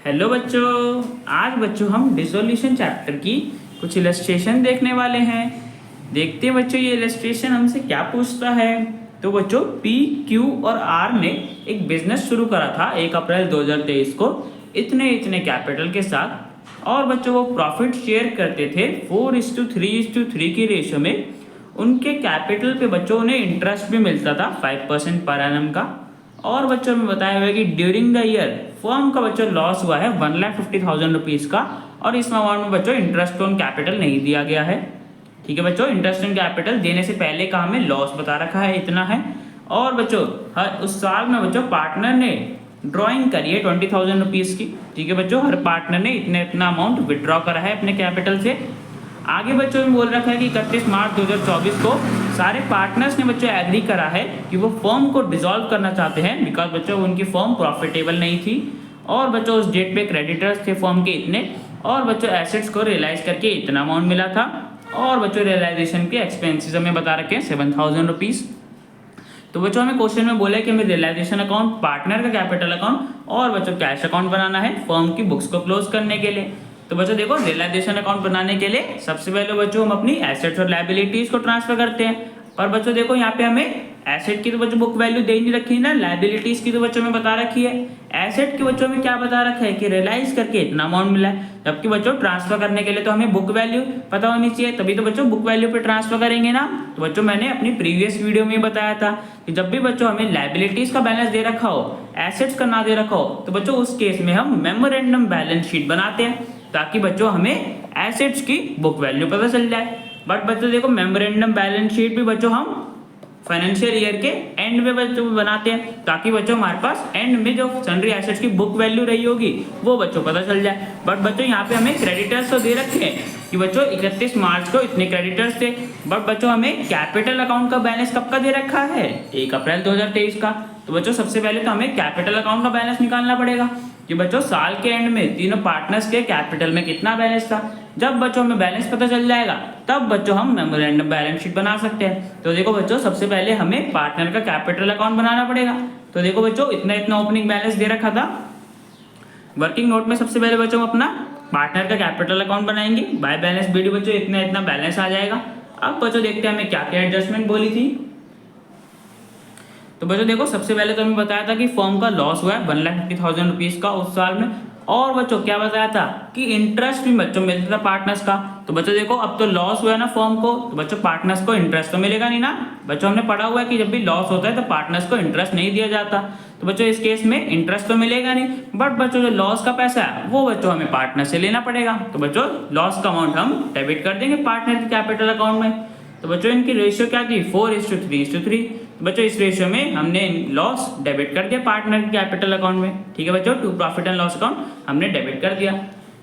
Hello बच्चों, आज बच्चों हम डिसोल्यूशन चैप्टर की कुछ इलस्ट्रेशन देखने वाले हैं। देखते हैं बच्चों ये इलस्ट्रेशन हमसे क्या पूछता है। तो बच्चों पी, क्यू और आर ने एक बिजनेस शुरू करा था 1 अप्रैल 2023 को इतने कैपिटल के साथ, और बच्चों वो प्रॉफिट शेयर करते थे 4:3:3 की रेशियो में। उनके कैपिटल पे बच्चों उन्हें इंटरेस्ट भी मिलता था 5% पर एनम का। और बच्चों में बताया हुआ है कि ड्यूरिंग द ईयर फर्म का बच्चों लॉस हुआ है 1,50,000 रुपीज़ का, और इस अमाउंट में बच्चों इंटरेस्ट ऑन कैपिटल नहीं दिया गया है। ठीक है बच्चों, इंटरेस्ट ऑन कैपिटल देने से पहले का हमें लॉस बता रखा है, इतना है। और बच्चों हर उस साल में बच्चों पार्टनर ने ड्रॉइंग करी है 20,000 रुपीज़ की। ठीक है बच्चों, हर पार्टनर ने इतना अमाउंट विड्रॉ करा है अपने कैपिटल से। आगे बच्चों में बोल रखा है कि 31 मार्च 2024 को सारे पार्टनर्स ने बच्चों एग्री करा है कि वो फर्म को डिसॉल्व करना चाहते हैं, बिकॉज बच्चों उनकी फर्म प्रॉफिटेबल नहीं थी। और बच्चों उस डेट पे क्रेडिटर्स थे फर्म के इतने, और बच्चों एसेट्स को रियलाइज करके इतना अमाउंट मिला था। और बच्चों रियलाइजेशन के एक्सपेंसेस हमें बता रखे हैं 7,000 रुपीज़। तो बच्चों हमें क्वेश्चन में बोला है कि हमें रियलाइजेशन अकाउंट, पार्टनर का कैपिटल अकाउंट और बच्चों कैश अकाउंट बनाना है फर्म की बुक्स को क्लोज करने के लिए। तो बच्चों देखो, रियलाइजेशन अकाउंट बनाने के लिए सबसे पहले बच्चों हम अपनी एसेट्स और लायबिलिटीज को ट्रांसफर करते हैं। पर बच्चों देखो यहाँ पे हमें एसेट की तो बच्चों बुक वैल्यू दे नहीं रखी है ना, लायबिलिटीज की तो बच्चों में बता रखी है। एसेट के बच्चों में क्या बता रखा है कि रियलाइज करके इतना अमाउंट मिला है, जबकि बच्चों ट्रांसफर करने के लिए तो हमें बुक वैल्यू पता होनी चाहिए, तभी तो बच्चों बुक वैल्यू पे ट्रांसफर करेंगे ना। तो बच्चों मैंने अपनी प्रीवियस वीडियो में बताया था कि जब भी बच्चों हमें लायबिलिटीज का बैलेंस दे रखा हो, एसेट्स का ना दे रखा हो, तो बच्चों उस केस में हम मेमोरेंडम बैलेंस शीट बनाते हैं, ताकि बच्चों हमें एसेट्स की बुक वैल्यू पता चल जाए। बट बच्चों देखो, मेमोरेंडम बैलेंस शीट भी बच्चों हम फाइनेंशियल ईयर के एंड में बच्चों बनाते हैं, ताकि बच्चों हमारे पास एंड में जो सन्ड्री एसेट्स की बुक वैल्यू रही होगी वो बच्चों पता चल जाए। बट बच्चों यहाँ पे हमें क्रेडिटर्स तो दे रखे हैं कि बच्चों 31 मार्च को इतने क्रेडिटर्स थे। बट बच्चों हमें कैपिटल अकाउंट का बैलेंस कब का दे रखा है, 1 अप्रैल 2023 का। तो बच्चों सबसे पहले तो हमें कैपिटल अकाउंट का बैलेंस निकालना पड़ेगा कि बच्चों साल के एंड में तीनों पार्टनर्स के कैपिटल में कितना बैलेंस था। जब बच्चों हमें बैलेंस पता चल जाएगा तब बच्चों हम मेमोरेंडम बैलेंस शीट बना सकते हैं। तो देखो बच्चों, सबसे पहले हमें पार्टनर का कैपिटल अकाउंट बनाना पड़ेगा। तो देखो बच्चों, इतना ओपनिंग बैलेंस दे रखा था वर्किंग नोट में। सबसे पहले बच्चों अपना पार्टनर का कैपिटल अकाउंट बनाएंगे, बाय बैलेंस बीडी बच्चों इतना बैलेंस आ जाएगा। अब बच्चों देखते हैं हमें क्या क्या एडजस्टमेंट बोली थी। तो बच्चों देखो, सबसे पहले तो हमें बताया था कि फर्म का लॉस हुआ है 1,50,000 रुपीज़ का उस साल में। और बच्चों क्या बताया था कि इंटरेस्ट भी बच्चों मिलता था पार्टनर्स का। तो बच्चों देखो, अब तो लॉस हुआ है ना फर्म को, तो बच्चों पार्टनर्स को इंटरेस्ट तो मिलेगा नहीं ना। बच्चों हमने पढ़ा हुआ है कि जब भी लॉस होता है तो पार्टनर्स को इंटरेस्ट नहीं दिया जाता। तो बच्चों इस केस में इंटरेस्ट तो मिलेगा नहीं, बट बच्चों जो लॉस का पैसा है वो बच्चों हमें पार्टनर से लेना पड़ेगा। तो बच्चों लॉस का अमाउंट हम डेबिट कर देंगे पार्टनर के कैपिटल अकाउंट में। तो बच्चों इनकी रेशियो क्या थी, 4:3:3। बच्चों इस रेशियो में हमने लॉस डेबिट कर दिया पार्टनर के कैपिटल अकाउंट में। ठीक है बच्चों, to profit and loss account हमने डेबिट कर दिया।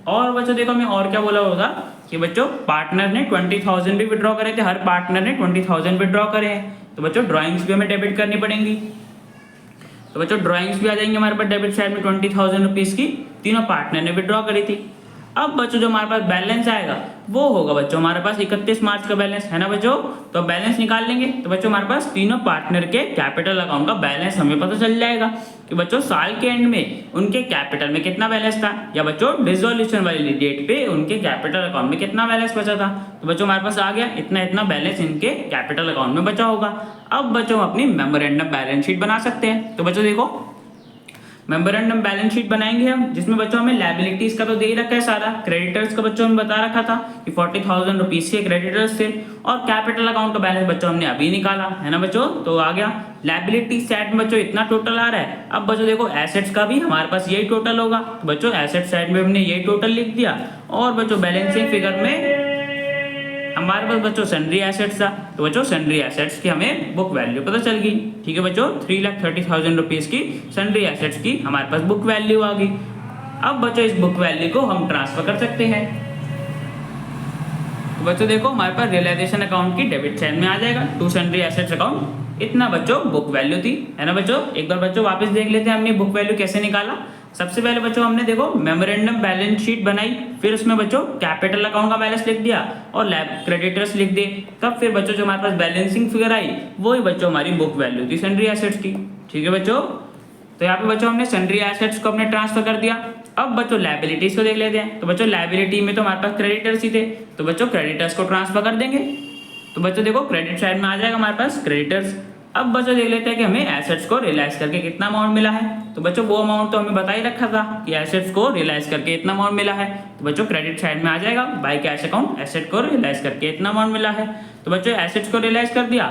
और बच्चों देखो, हमें और क्या बोला होगा कि बच्चों पार्टनर ने 20,000 भी विड्रॉ करे थे, हर पार्टनर ने 20,000 विड्रॉ करे हैं। तो बच्चों ड्राइंग्स भी हमें डेबिट करनी पड़ेंगी। तो बच्चों ड्राइंग्स भी आ जाएंगे हमारे पास डेबिट साइड में 20,000 रुपीज़ की, तीनों पार्टनर ने विड्रॉ करी थी। अब बच्चों जो हमारे पास बैलेंस आएगा वो होगा बच्चों हमारे पास 31 मार्च का बैलेंस है ना बच्चों। तो बैलेंस निकाल लेंगे तो बच्चों हमारे पास तीनों पार्टनर के कैपिटल अकाउंट का बैलेंस हमें पता चल जाएगा कि बच्चों साल के एंड में उनके कैपिटल में कितना बैलेंस था, या बच्चों डिसोल्यूशन वाली डेट पे उनके कैपिटल अकाउंट में कितना बैलेंस बचा था। तो बच्चों हमारे पास आ गया इतना बैलेंस इनके कैपिटल अकाउंट में बचा होगा। अब बच्चों हम अपनी मेमोरेंडम बैलेंस शीट बना सकते हैं। तो बच्चों देखो, मेमोरेंडम बैलेंस शीट बनाएंगे हम, जिसमें बच्चों हमें लायबिलिटीज का तो दे ही रखा है सारा, क्रेडिटर्स का बच्चों हमें बता रखा था कि 40,000 रुपीज़ के क्रेडिटर्स थे, और कैपिटल अकाउंट का बैलेंस बच्चों हमने अभी निकाला है ना बच्चों। तो आ गया लायबिलिटी साइड में बच्चों इतना टोटल आ रहा है। अब बच्चों देखो, एसेट्स का भी हमारे पास यही टोटल होगा। तो बच्चों एसेट साइड में हमने यही टोटल लिख दिया, और बच्चों बैलेंसिंग फिगर में हमारे पास बच्चों सन्ड्री एसेट्स था। तो बच्चों सन्ड्री एसेट्स की हमें बुक वैल्यू पता चल गई। ठीक है बच्चों, 3,30,000 रुपीज़ की सन्ड्री एसेट्स की हमारे पास बुक वैल्यू आ गई। अब बच्चों इस बुक वैल्यू को हम ट्रांसफर कर सकते हैं। तो बच्चों देखो, हमारे पास रियलाइजेशन अकाउंट की डेबिट साइड में आ जाएगा टू सन्ड्री एसेट्स अकाउंट, इतना बच्चों बुक वैल्यू थी है ना बच्चों। एक बार बच्चों वापस देख लेते हैं हमने बुक वैल्यू कैसे निकाला। सबसे पहले बच्चों हमने देखो मेमोरेंडम बैलेंस शीट बनाई, फिर उसमें बच्चों कैपिटल अकाउंट का बैलेंस लिख दिया और लैब क्रेडिटर्स लिख दिए। तब फिर बच्चों जो हमारे पास बैलेंसिंग फिगर आई वही बच्चों हमारी बुक वैल्यू थी सन्ड्री एसेट्स की। ठीक है बच्चों, तो यहाँ पे बच्चों हमने सन्ड्री एसेट्स को अपने ट्रांसफर कर दिया। अब बच्चों लायबिलिटीज को देख लेते हैं। तो बच्चों लायबिलिटी में तो हमारे पास क्रेडिटर्स ही थे, तो बच्चों क्रेडिटर्स को ट्रांसफर कर देंगे। तो बच्चों देखो क्रेडिट साइड में आ जाएगा हमारे पास क्रेडिटर्स। अब बच्चों देख लेते हैं कि हमें एसेट्स को रियलाइज करके कितना अमाउंट मिला है। तो बच्चों वो अमाउंट तो हमें बता ही रखा था कि एसेट्स को रियलाइज करके इतना अमाउंट मिला है। तो बच्चों क्रेडिट साइड में आ जाएगा बाय कैश अकाउंट, एसेट को रियलाइज करके इतना अमाउंट मिला है। तो बच्चों एसेट्स को रियलाइज कर दिया।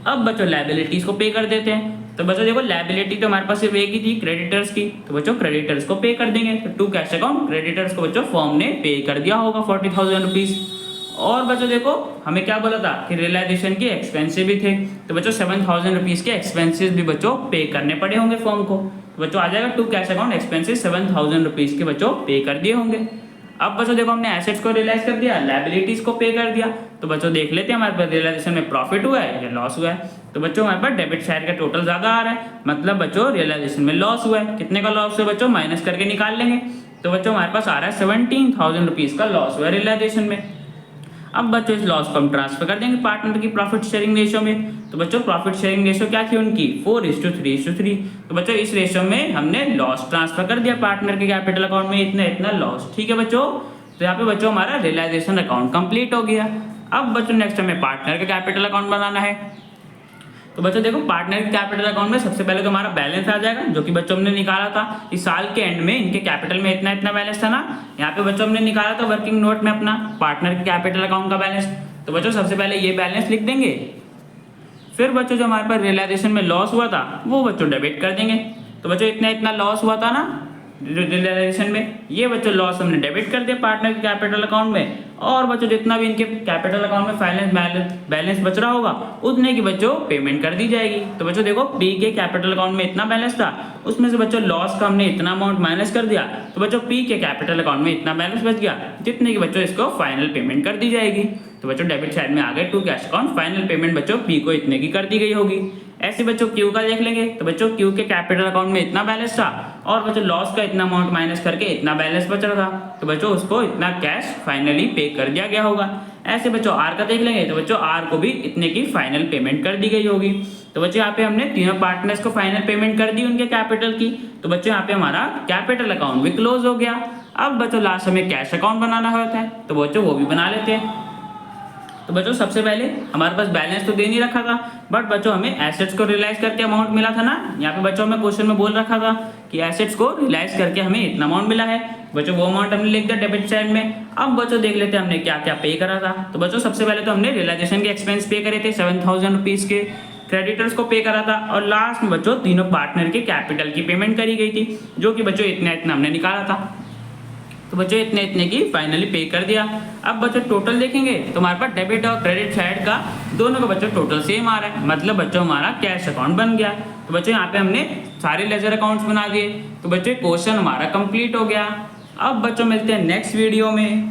अब बच्चों लायबिलिटीज को पे कर देते हैं। तो बच्चों देखो लायबिलिटी तो हमारे पास सिर्फ एक ही थी क्रेडिटर्स की, तो बच्चों क्रेडिटर्स को पे कर देंगे। तो टू कैश अकाउंट क्रेडिटर्स को बच्चों फॉर्म ने पे कर दिया होगा 40,000 रुपीज। और बच्चों देखो हमें क्या बोला था कि रियलाइजेशन के एक्सपेंसिव भी थे, तो बच्चों 7,000 रुपीज के एक्सपेंसिव भी बच्चों पे करने पड़े होंगे फॉर्म को। तो बच्चों आ जाएगा to cash account expensive 7,000 rupees के बच्चों पे कर दिए होंगे। अब बच्चों देखो हमने एसेट्स को रियलाइज कर दिया, लायबिलिटीज को पे कर दिया। तो बच्चों देख लेते हैं हमारे पास रियलाइजेशन में प्रॉफिट हुआ है या लॉस हुआ है। तो बच्चों हमारे पास डेबिट साइड का टोटल ज्यादा आ रहा है, मतलब बच्चों रियलाइजेशन में लॉस हुआ है। कितने का लॉस है बच्चों, माइनस करके निकाल लेंगे। तो बच्चों हमारे पास आ रहा है 17,000 रुपीज का लॉस हुआ है रियलाइजेशन में। अब बच्चों इस लॉस को हम ट्रांसफर कर देंगे पार्टनर की प्रॉफिट शेयरिंग रेशियो में। तो बच्चों प्रॉफिट शेयरिंग रेशियो क्या थी उनकी 4:3:3। तो बच्चों इस रेशियो में हमने लॉस ट्रांसफर कर दिया पार्टनर के कैपिटल अकाउंट में, इतना इतना लॉस। ठीक है बच्चों, तो यहाँ पे बच्चों हमारा रियलाइजेशन अकाउंट कंप्लीट हो गया। अब बच्चों नेक्स्ट हमें पार्टनर का कैपिटल अकाउंट बनाना है। तो बच्चों देखो पार्टनर के कैपिटल अकाउंट में सबसे पहले तो हमारा बैलेंस आ जाएगा, जो कि बच्चों हमने निकाला था इस साल के एंड में इनके कैपिटल में इतना इतना बैलेंस था ना। यहाँ पे बच्चों हमने निकाला था वर्किंग नोट में अपना पार्टनर के कैपिटल अकाउंट का बैलेंस। तो बच्चों सबसे पहले ये बैलेंस लिख देंगे, फिर बच्चों जो हमारे पास रियलाइजेशन में लॉस हुआ था वो बच्चों डेबिट कर देंगे। तो बच्चों इतना इतना लॉस हुआ था ना रियलाइजेशन में, ये बच्चों लॉस हमने डेबिट कर दिया पार्टनर के कैपिटल अकाउंट में। और बच्चों जितना भी इनके कैपिटल अकाउंट में फाइनेंस बैलेंस बच रहा होगा उतने की बच्चों पेमेंट कर दी जाएगी। तो बच्चों देखो पी के कैपिटल अकाउंट में इतना बैलेंस था, उसमें से बच्चों लॉस का हमने इतना अमाउंट माइनस कर दिया। तो बच्चों पी के कैपिटल अकाउंट में इतना बैलेंस बच गया, जितने की बच्चों इसको फाइनल पेमेंट कर दी जाएगी। तो बच्चों डेबिट साइड में आ गए to cash account, final payment बच्चों पी को इतने की कर दी गई होगी। ऐसे बच्चों क्यू का देख लेंगे। तो बच्चों क्यू के कैपिटल अकाउंट में इतना बैलेंस था और बच्चों लॉस का इतना अमाउंट माइनस करके इतना बैलेंस बच रहा था, तो बच्चों उसको इतना कैश फाइनली पे कर दिया गया होगा। ऐसे बच्चों आर का देख लेंगे। तो बच्चों आर को भी इतने की फाइनल पेमेंट कर दी गई होगी। तो बच्चों यहाँ पे हमने तीनों पार्टनर्स को फाइनल पेमेंट कर दी उनके कैपिटल की। तो बच्चों यहाँ पे हमारा कैपिटल अकाउंट भी क्लोज हो गया। अब बच्चों लास्ट हमें कैश अकाउंट बनाना होता है, तो बच्चों वो भी बना लेते हैं। तो बच्चों सबसे पहले हमारे पास बैलेंस तो दे नहीं रखा था, बट बच्चों हमें एसेट्स को रियलाइज करके अमाउंट मिला था ना। यहाँ पे बच्चों हमें क्वेश्चन में बोल रखा था कि एसेट्स को रियलाइज करके हमें इतना अमाउंट मिला है। बच्चों वो अमाउंट हमने लिख दिया डेबिट साइड में। अब बच्चों देख लेते हैं हमने क्या क्या पे करा था। तो बच्चों सबसे पहले तो हमने रियलाइजेशन के एक्सपेंस पे करे थे 7,000 रुपीज के, क्रेडिटर्स को पे करा था, और लास्ट में बच्चों तीनों पार्टनर के कैपिटल की पेमेंट करी गई थी, जो कि बच्चों इतना इतना हमने निकाला था। तो बच्चों इतने इतने की फाइनली पे कर दिया। अब बच्चों टोटल देखेंगे तो हमारे पास डेबिट और क्रेडिट साइड का दोनों का बच्चों टोटल सेम आ रहा है, मतलब बच्चों हमारा कैश अकाउंट बन गया। तो बच्चों यहाँ पे हमने सारे लेजर अकाउंट्स बना दिए। तो बच्चों क्वेश्चन हमारा कंप्लीट हो गया। अब बच्चों मिलते हैं नेक्स्ट वीडियो में।